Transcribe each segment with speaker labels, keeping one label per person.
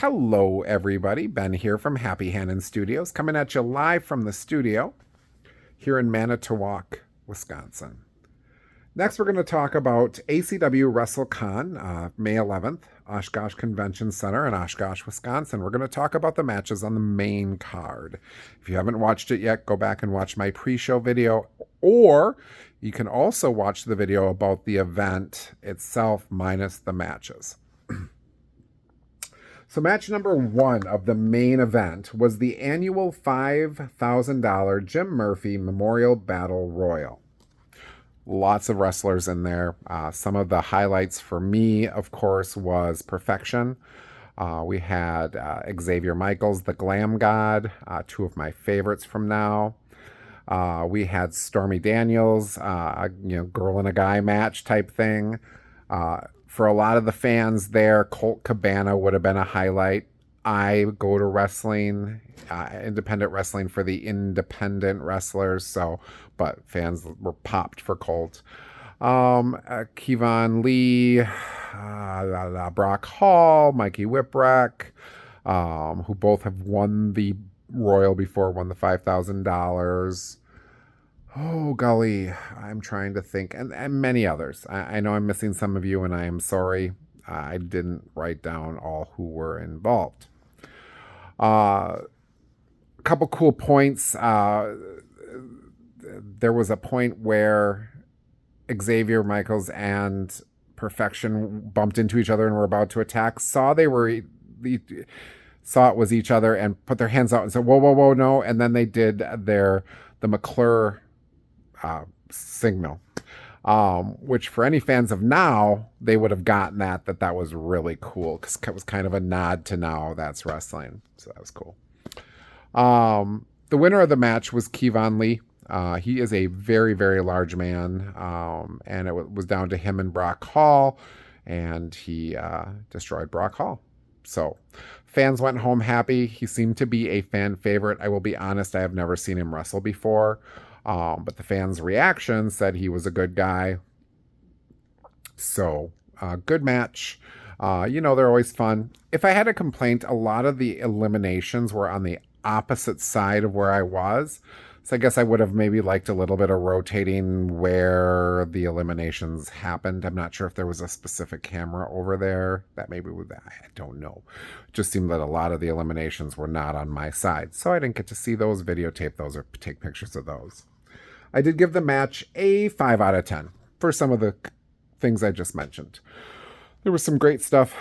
Speaker 1: Hello, everybody. Ben here from Happy Hannon Studios, coming at you live from the studio here in Manitowoc, Wisconsin. Next, we're going to talk about ACW Wrestlecon, May 11th, Oshkosh Convention Center in Oshkosh, Wisconsin. We're going to talk about the matches on the main card. If you haven't watched it yet, go back and watch my pre-show video, or you can also watch the video about the event itself minus the matches. So match number one of the main event was the annual $5,000 Jim Murphy Memorial Battle Royal. Lots of wrestlers in there. Some of the highlights for me, of course, was Perfection. We had Xavier Michaels, the Glam God, two of my favorites from now. We had Stormy Daniels, girl and a guy match type thing. For a lot of the fans there, Colt Cabana would have been a highlight. I go to wrestling, independent wrestling for the independent wrestlers, but fans were popped for Colt. Kevon Lee, Brock Hall, Mikey Whipwreck, who both have won the Royal before, won the $5,000. Oh, golly, I'm trying to think. And many others. I know I'm missing some of you, and I am sorry. I didn't write down all who were involved. A couple cool points. There was a point where Xavier Michaels and Perfection bumped into each other and were about to attack. Saw it was each other and put their hands out and said, "Whoa, whoa, whoa, no!" And then they did the McClure signal, which for any fans of Now, they would have gotten that was really cool because it was kind of a nod to Now That's Wrestling. So that was cool. The winner of the match was Kevon Lee. He is a very, very large man, and it was down to him and Brock Hall, and he destroyed Brock Hall. So fans went home happy. He seemed to be a fan favorite. I will be honest, I have never seen him wrestle before. But the fans' reaction said he was a good guy. So, good match. They're always fun. If I had a complaint, a lot of the eliminations were on the opposite side of where I was. So I guess I would have maybe liked a little bit of rotating where the eliminations happened. I'm not sure if there was a specific camera over there. That maybe was that. I don't know. It just seemed that a lot of the eliminations were not on my side. So I didn't get to see those, videotape those, or take pictures of those. I did give the match a 5 out of 10 for some of the things I just mentioned. There was some great stuff,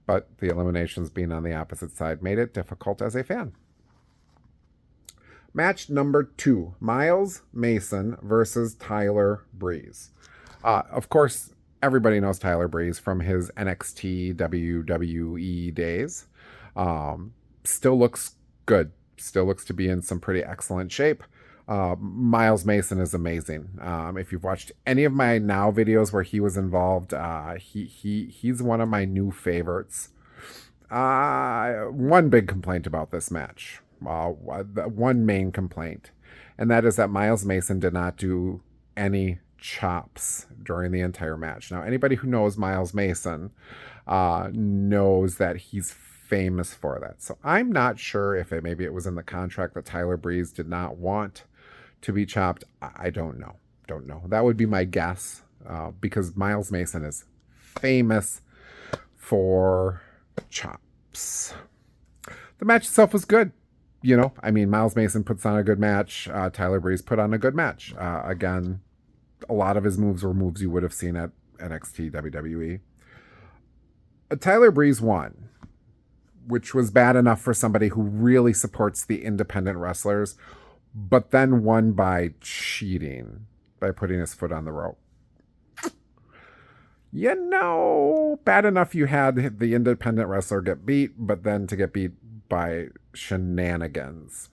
Speaker 1: but the eliminations being on the opposite side made it difficult as a fan. Match number 2, Miles Mason versus Tyler Breeze. Of course, everybody knows Tyler Breeze from his NXT WWE days. Still looks good. Still looks to be in some pretty excellent shape. Miles Mason is amazing. If you've watched any of my Now videos where he was involved, he's one of my new favorites. One big complaint about this match. One main complaint, and that is that Miles Mason did not do any chops during the entire match. Now, anybody who knows Miles Mason knows that he's famous for that. So I'm not sure if maybe it was in the contract that Tyler Breeze did not want to be chopped. I don't know. That would be my guess, because Miles Mason is famous for chops. The match itself was good. Miles Mason puts on a good match. Tyler Breeze put on a good match. Again, a lot of his moves were moves you would have seen at NXT WWE. Tyler Breeze won, which was bad enough for somebody who really supports the independent wrestlers, but then won by cheating, by putting his foot on the rope. Bad enough you had the independent wrestler get beat, but then to get beat by shenanigans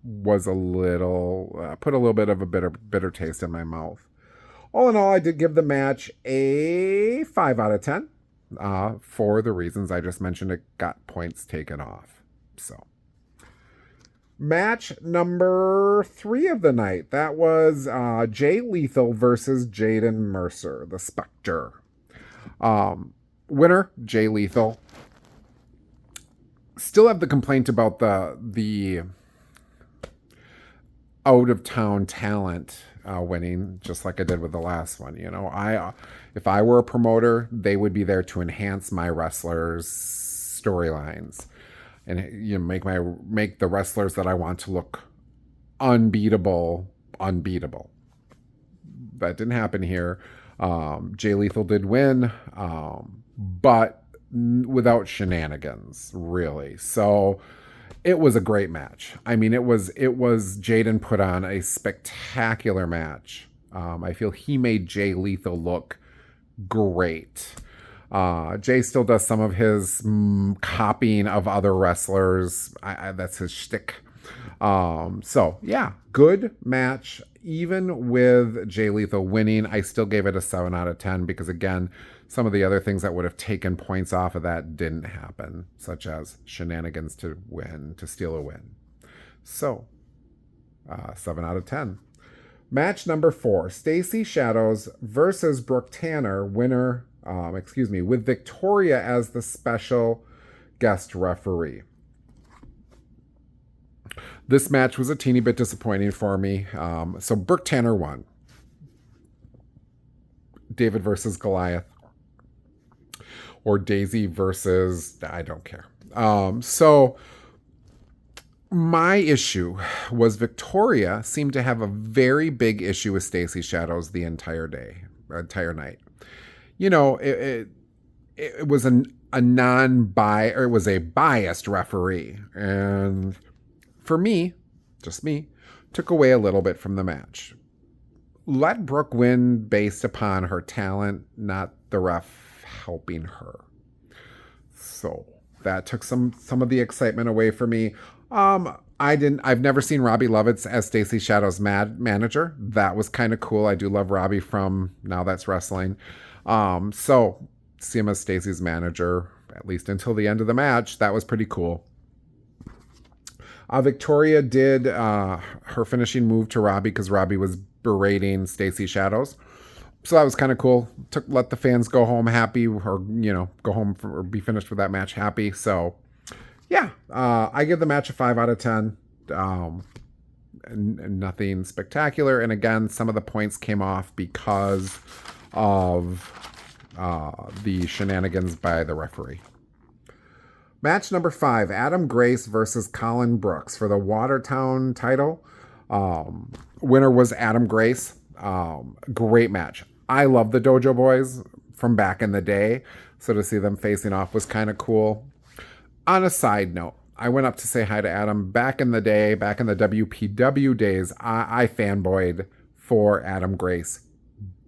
Speaker 1: was a little, put a little bit of a bitter taste in my mouth. All in all, I did give the match a 5 out of 10. For the reasons I just mentioned. It got points taken off. So, match number 3 of the night. That was Jay Lethal versus Jaden Mercer, the Spectre. Winner, Jay Lethal. Still have the complaint about the out of town talent winning, just like I did with the last one. You know, if I were a promoter, they would be there to enhance my wrestlers' storylines, and you know, make the wrestlers that I want to look unbeatable. That didn't happen here. Jay Lethal did win, but without shenanigans, really. So it was a great match. I mean, it was Jaden put on a spectacular match. I feel he made Jay Lethal look great. Jay still does some of his copying of other wrestlers. That's his shtick. So yeah, good match. Even with Jay Lethal winning, I still gave it a 7 out of 10 because, again, some of the other things that would have taken points off of that didn't happen, such as shenanigans to steal a win. So, 7 out of 10. Match number 4, Stacy Shadows versus Brooke Tanner, winner, with Victoria as the special guest referee. This match was a teeny bit disappointing for me. So Brooke Tanner won. David versus Goliath. Or Daisy versus... I don't care. So my issue was Victoria seemed to have a very big issue with Stacy Shadows the entire night. You know, it was it was a biased referee. And... for me, just me, took away a little bit from the match. Let Brooke win based upon her talent, not the ref helping her. So that took some of the excitement away from me. I've never seen Robbie Lovitz as Stacy Shadow's manager. That was kind of cool. I do love Robbie from Now That's Wrestling. So see him as Stacy's manager, at least until the end of the match. That was pretty cool. Victoria did her finishing move to Robbie because Robbie was berating Stacy Shadows. So that was kind of cool. Let the fans go home happy, or, you know, go home or be finished with that match happy. So, yeah, I give the match a 5 out of 10. Nothing spectacular. And again, some of the points came off because of the shenanigans by the referee. Match number 5, Adam Grace versus Colin Brooks for the Watertown title. Winner was Adam Grace. Great match. I love the Dojo Boys from back in the day, so to see them facing off was kind of cool. On a side note, I went up to say hi to Adam back in the day, back in the WPW days. I fanboyed for Adam Grace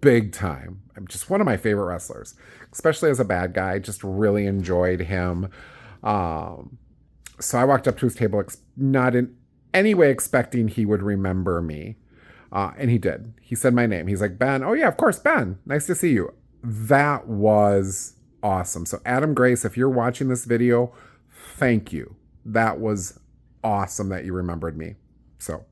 Speaker 1: big time. I'm just one of my favorite wrestlers, especially as a bad guy. Just really enjoyed him. So I walked up to his table, not in any way expecting he would remember me. And he did. He said my name. He's like, Ben. Oh, yeah, of course, Ben. Nice to see you. That was awesome. So Adam Grace, if you're watching this video, thank you. That was awesome that you remembered me. So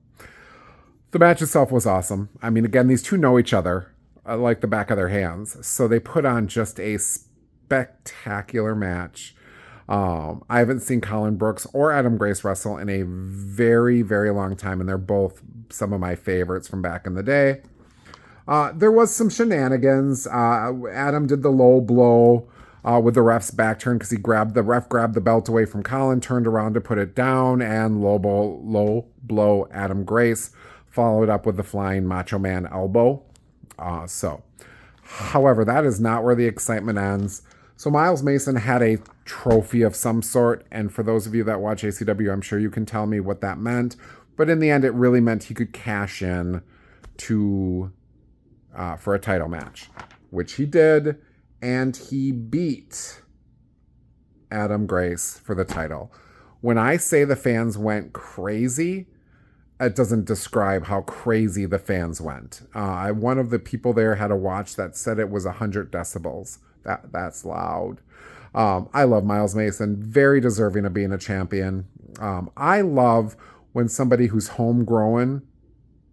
Speaker 1: the match itself was awesome. I mean, again, these two know each other like the back of their hands. So they put on just a spectacular match. I haven't seen Colin Brooks or Adam Grace wrestle in a very, very long time, and they're both some of my favorites from back in the day. There was some shenanigans. Adam did the low blow with the ref's back turn because the ref grabbed the belt away from Colin, turned around to put it down, and low blow Adam Grace, followed up with the flying Macho Man elbow. However, that is not where the excitement ends. So Miles Mason had a trophy of some sort, and for those of you that watch ACW, I'm sure you can tell me what that meant. But in the end, it really meant he could cash in for a title match, which he did, and he beat Adam Grace for the title. When I say the fans went crazy, it doesn't describe how crazy the fans went. One of the people there had a watch that said it was 100 decibels. That's loud. I love Miles Mason, very deserving of being a champion. I love when somebody who's homegrown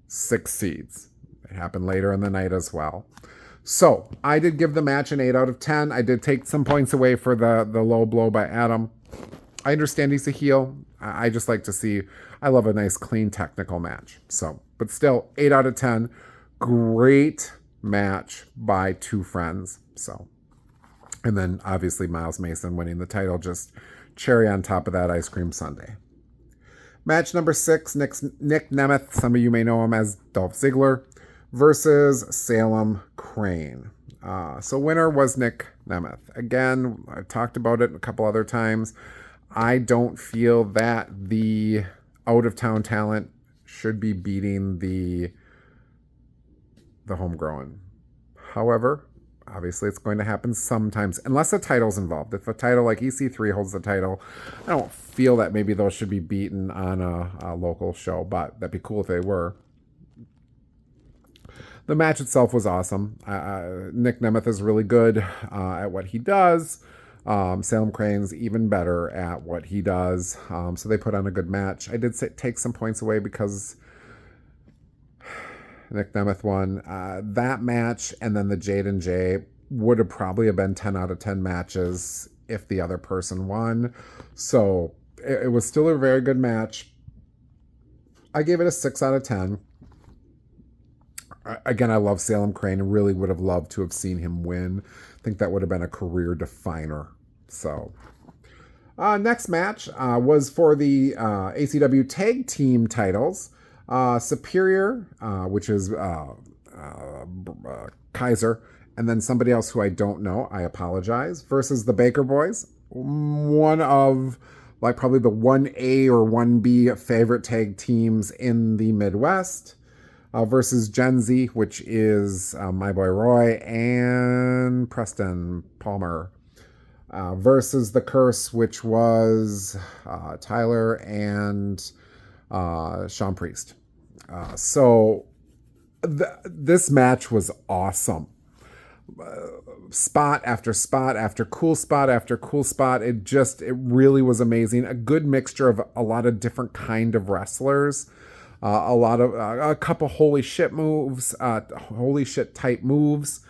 Speaker 1: succeeds. It happened later in the night as well. So I did give the match an 8 out of 10. I did take some points away for the low blow by Adam. I understand he's a heel. I just like to see, I love a nice, clean, technical match. So, but still, 8 out of 10. Great match by two friends. So, and then obviously Miles Mason winning the title, just cherry on top of that ice cream sundae. Match number 6, Nick Nemeth, some of you may know him as Dolph Ziggler, versus Salem Crane. So winner was Nick Nemeth. Again, I've talked about it a couple other times. I don't feel that the out-of-town talent should be beating the homegrown. However, obviously it's going to happen sometimes, unless a title's involved. If a title like EC3 holds the title, I don't feel that maybe those should be beaten on a local show, but that'd be cool if they were. The match itself was awesome. Nick Nemeth is really good at what he does. Salem Crane's even better at what he does. So they put on a good match. I did take some points away because Nick Nemeth won. That match and then the Jade and Jay would have probably been 10 out of 10 matches if the other person won. So it was still a very good match. I gave it a 6 out of 10. Again, I love Salem Crane and really would have loved to have seen him win. I think that would have been a career definer. So, next match was for the ACW Tag Team titles. Superior, which is Kaiser, and then somebody else who I don't know, I apologize, versus the Baker Boys. One of, like, probably the 1A or 1B favorite tag teams in the Midwest. Versus Gen Z, which is my boy Roy and Preston Palmer. Versus The Curse, which was Tyler and Sean Priest. So this match was awesome. Spot after spot after cool spot after cool spot. It really was amazing. A good mixture of a lot of different kind of wrestlers. A couple holy shit moves, holy shit type moves.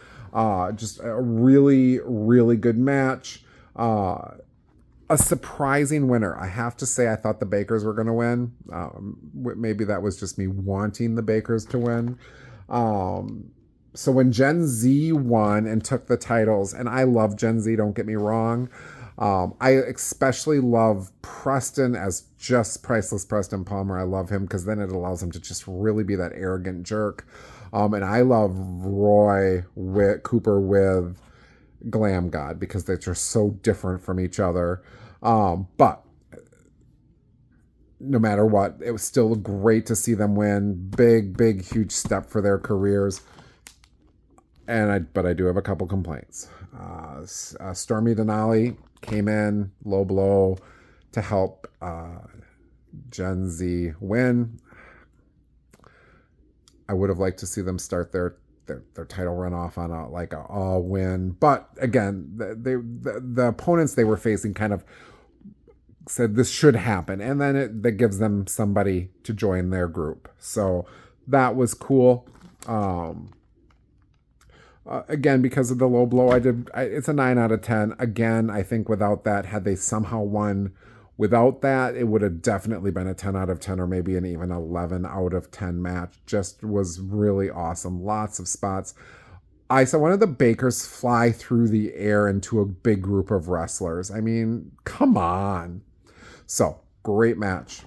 Speaker 1: Just a really, really good match. A surprising winner. I have to say, I thought the Bakers were going to win. Maybe that was just me wanting the Bakers to win. So when Gen Z won and took the titles, and I love Gen Z, don't get me wrong. I especially love Preston as just priceless Preston Palmer. I love him because then it allows him to just really be that arrogant jerk. And I love Roy Cooper with Glam God because they're just so different from each other. But no matter what, it was still great to see them win. Big, huge step for their careers. But I do have a couple complaints. Stormy Denali came in low blow to help Gen Z win. I would have liked to see them start their title run off on a win, but again, the opponents they were facing kind of said this should happen, and then that gives them somebody to join their group. So that was cool. Again, because of the low blow, it's a 9 out of 10. Again, I think without that, had they somehow won without that, it would have definitely been a 10 out of 10 or maybe an even 11 out of 10 match. Just was really awesome. Lots of spots. I saw one of the Bakers fly through the air into a big group of wrestlers. I mean, come on. So, great match.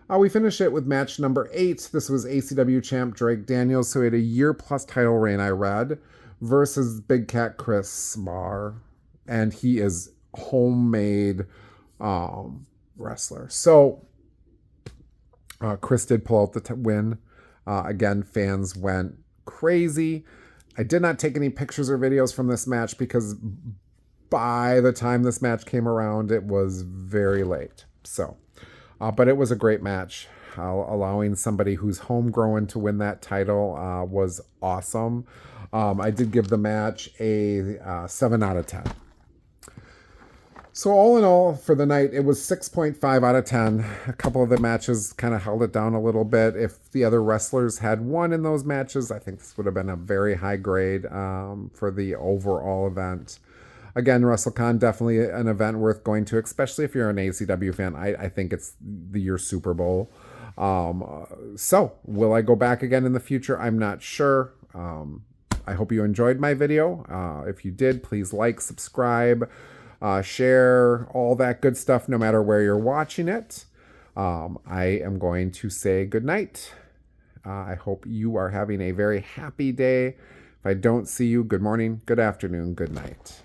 Speaker 1: We finished it with match number 8. This was ACW champ Drake Daniels, so he had a year-plus title reign, I read, versus Big Cat Chris Marr, and he is homemade wrestler. So Chris did pull out the win. Again, fans went crazy. I did not take any pictures or videos from this match because by the time this match came around, it was very late. So, but it was a great match. Allowing somebody who's homegrown to win that title was awesome. I did give the match a 7 out of 10. So all in all, for the night, it was 6.5 out of 10. A couple of the matches kind of held it down a little bit. If the other wrestlers had won in those matches, I think this would have been a very high grade for the overall event. Again, WrestleCon, definitely an event worth going to, especially if you're an ACW fan. I think it's the year Super Bowl. So, will I go back again in the future? I'm not sure. I hope you enjoyed my video. If you did, please like, subscribe, share, all that good stuff, no matter where you're watching it. I am going to say good night. I hope you are having a very happy day. If I don't see you, good morning, good afternoon, good night.